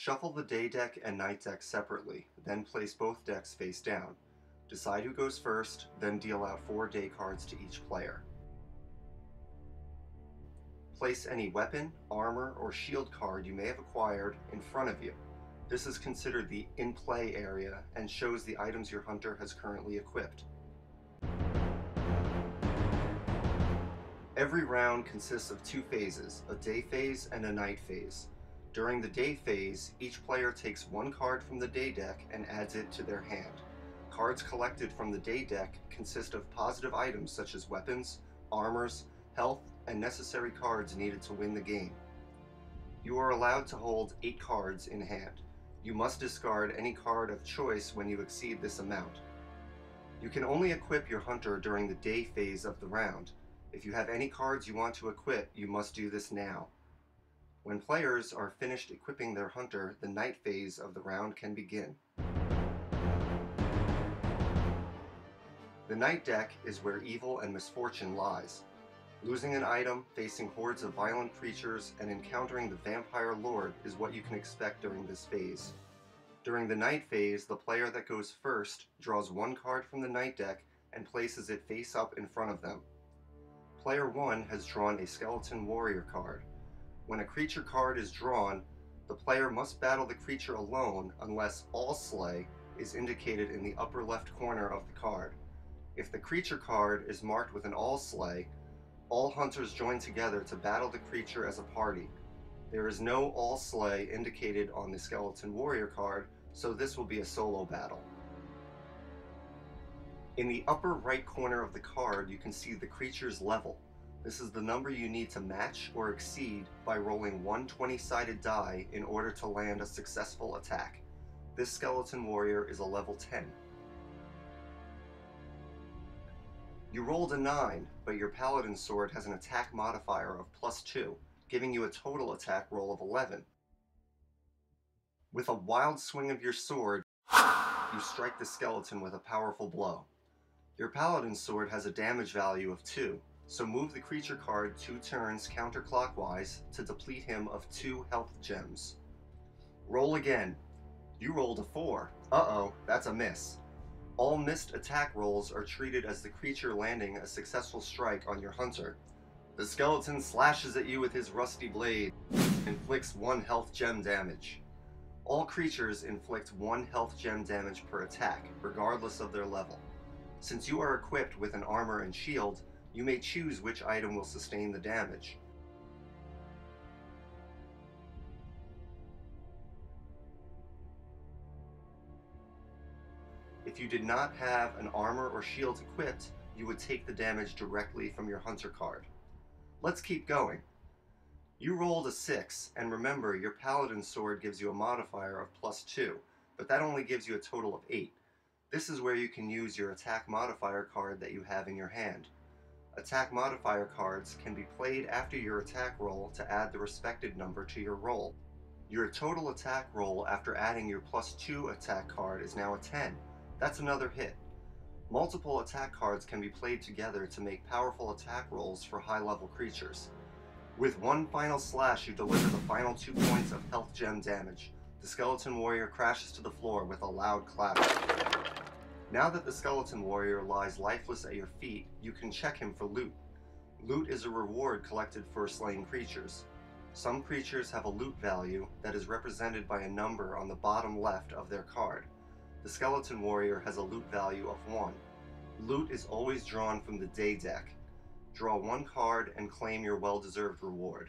Shuffle the day deck and night deck separately, then place both decks face down. Decide who goes first, then deal out 4 day cards to each player. Place any weapon, armor, or shield card you may have acquired in front of you. This is considered the in-play area and shows the items your hunter has currently equipped. Every round consists of 2 phases, a day phase and a night phase. During the day phase, each player takes 1 card from the day deck and adds it to their hand. Cards collected from the day deck consist of positive items such as weapons, armors, health, and necessary cards needed to win the game. You are allowed to hold 8 cards in hand. You must discard any card of choice when you exceed this amount. You can only equip your hunter during the day phase of the round. If you have any cards you want to equip, you must do this now. When players are finished equipping their hunter, the night phase of the round can begin. The night deck is where evil and misfortune lies. Losing an item, facing hordes of violent creatures, and encountering the Vampire Lord is what you can expect during this phase. During the night phase, the player that goes first draws 1 card from the night deck and places it face up in front of them. Player 1 has drawn a Skeleton Warrior card. When a creature card is drawn, the player must battle the creature alone unless All Slay is indicated in the upper left corner of the card. If the creature card is marked with an All Slay, all hunters join together to battle the creature as a party. There is no All Slay indicated on the Skeleton Warrior card, so this will be a solo battle. In the upper right corner of the card, you can see the creature's level. This is the number you need to match or exceed by rolling 1 20-sided die in order to land a successful attack. This Skeleton Warrior is a level 10. You rolled a 9, but your Paladin sword has an attack modifier of +2, giving you a total attack roll of 11. With a wild swing of your sword, you strike the skeleton with a powerful blow. Your Paladin sword has a damage value of 2, so move the creature card 2 turns counterclockwise to deplete him of 2 health gems. Roll again. You rolled a 4. Uh-oh, that's a miss. All missed attack rolls are treated as the creature landing a successful strike on your hunter. The skeleton slashes at you with his rusty blade and inflicts 1 health gem damage. All creatures inflict 1 health gem damage per attack, regardless of their level. Since you are equipped with an armor and shield, you may choose which item will sustain the damage. If you did not have an armor or shield equipped, you would take the damage directly from your hunter card. Let's keep going. You rolled a 6, and remember your Paladin sword gives you a modifier of +2, but that only gives you a total of 8. This is where you can use your attack modifier card that you have in your hand. Attack modifier cards can be played after your attack roll to add the respected number to your roll. Your total attack roll after adding your +2 attack card is now a 10. That's another hit. Multiple attack cards can be played together to make powerful attack rolls for high-level creatures. With 1 final slash, you deliver the final 2 points of health gem damage. The Skeleton Warrior crashes to the floor with a loud clap. Now that the Skeleton Warrior lies lifeless at your feet, you can check him for loot. Loot is a reward collected for slaying creatures. Some creatures have a loot value that is represented by a number on the bottom left of their card. The Skeleton Warrior has a loot value of 1. Loot is always drawn from the day deck. Draw 1 card and claim your well-deserved reward.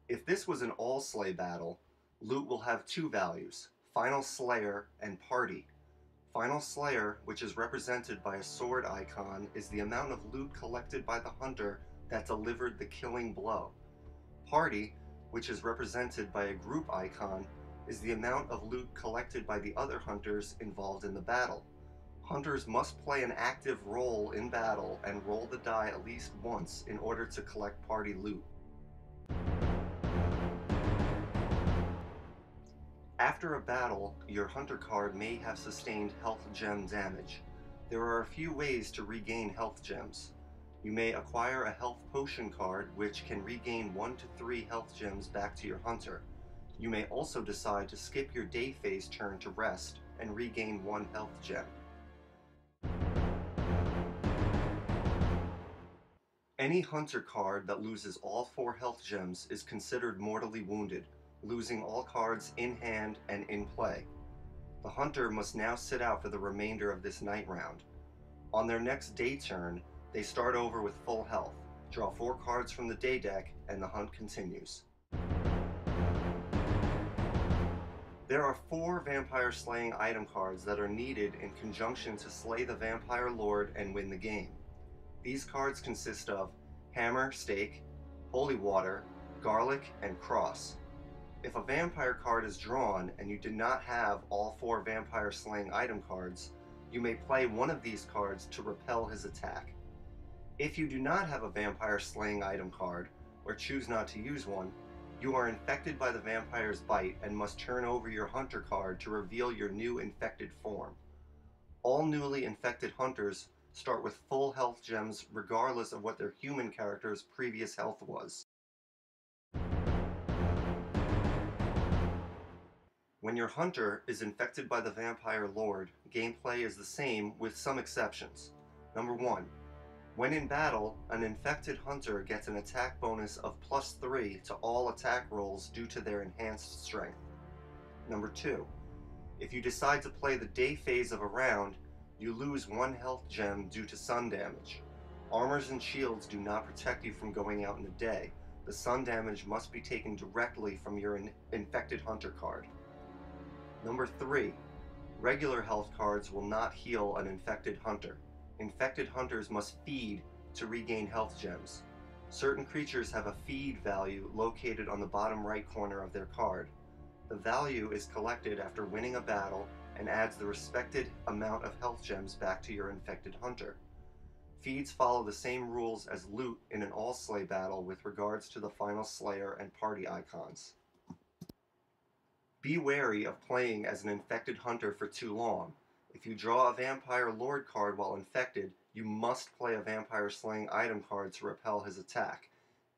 If this was an all-slay battle, loot will have 2 values, Final Slayer and Party. Final Slayer, which is represented by a sword icon, is the amount of loot collected by the hunter that delivered the killing blow. Party, which is represented by a group icon, is the amount of loot collected by the other hunters involved in the battle. Hunters must play an active role in battle and roll the die at least once in order to collect party loot. After a battle, your hunter card may have sustained health gem damage. There are a few ways to regain health gems. You may acquire a health potion card which can regain 1 to 3 health gems back to your hunter. You may also decide to skip your day phase turn to rest and regain 1 health gem. Any hunter card that loses all 4 health gems is considered mortally wounded, losing all cards in hand and in play. The hunter must now sit out for the remainder of this night round. On their next day turn, they start over with full health, draw 4 cards from the day deck, and the hunt continues. There are 4 vampire slaying item cards that are needed in conjunction to slay the vampire lord and win the game. These cards consist of Hammer, Stake, Holy Water, Garlic, and Cross. If a vampire card is drawn and you do not have all 4 vampire slaying item cards, you may play one of these cards to repel his attack. If you do not have a vampire slaying item card, or choose not to use one, you are infected by the vampire's bite and must turn over your hunter card to reveal your new infected form. All newly infected hunters start with full health gems regardless of what their human character's previous health was. When your hunter is infected by the vampire lord, gameplay is the same with some exceptions. Number 1. When in battle, an infected hunter gets an attack bonus of +3 to all attack rolls due to their enhanced strength. Number 2. If you decide to play the day phase of a round, you lose 1 health gem due to sun damage. Armors and shields do not protect you from going out in the day. The sun damage must be taken directly from your infected hunter card. Number 3. Regular health cards will not heal an infected hunter. Infected hunters must feed to regain health gems. Certain creatures have a feed value located on the bottom right corner of their card. The value is collected after winning a battle and adds the respected amount of health gems back to your infected hunter. Feeds follow the same rules as loot in an all-slay battle with regards to the final slayer and party icons. Be wary of playing as an infected hunter for too long. If you draw a vampire lord card while infected, you must play a vampire slaying item card to repel his attack.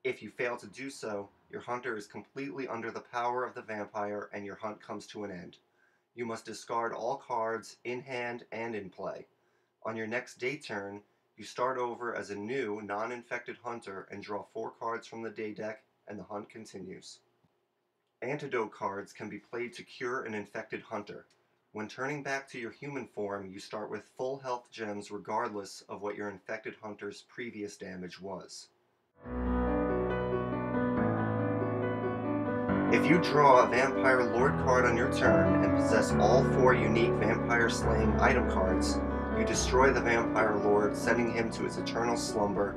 If you fail to do so, your hunter is completely under the power of the vampire and your hunt comes to an end. You must discard all cards in hand and in play. On your next day turn, you start over as a new, non-infected hunter and draw 4 cards from the day deck, and the hunt continues. Antidote cards can be played to cure an infected hunter. When turning back to your human form, you start with full health gems regardless of what your infected hunter's previous damage was. If you draw a Vampire Lord card on your turn and possess all 4 unique Vampire Slaying item cards, you destroy the Vampire Lord, sending him to his eternal slumber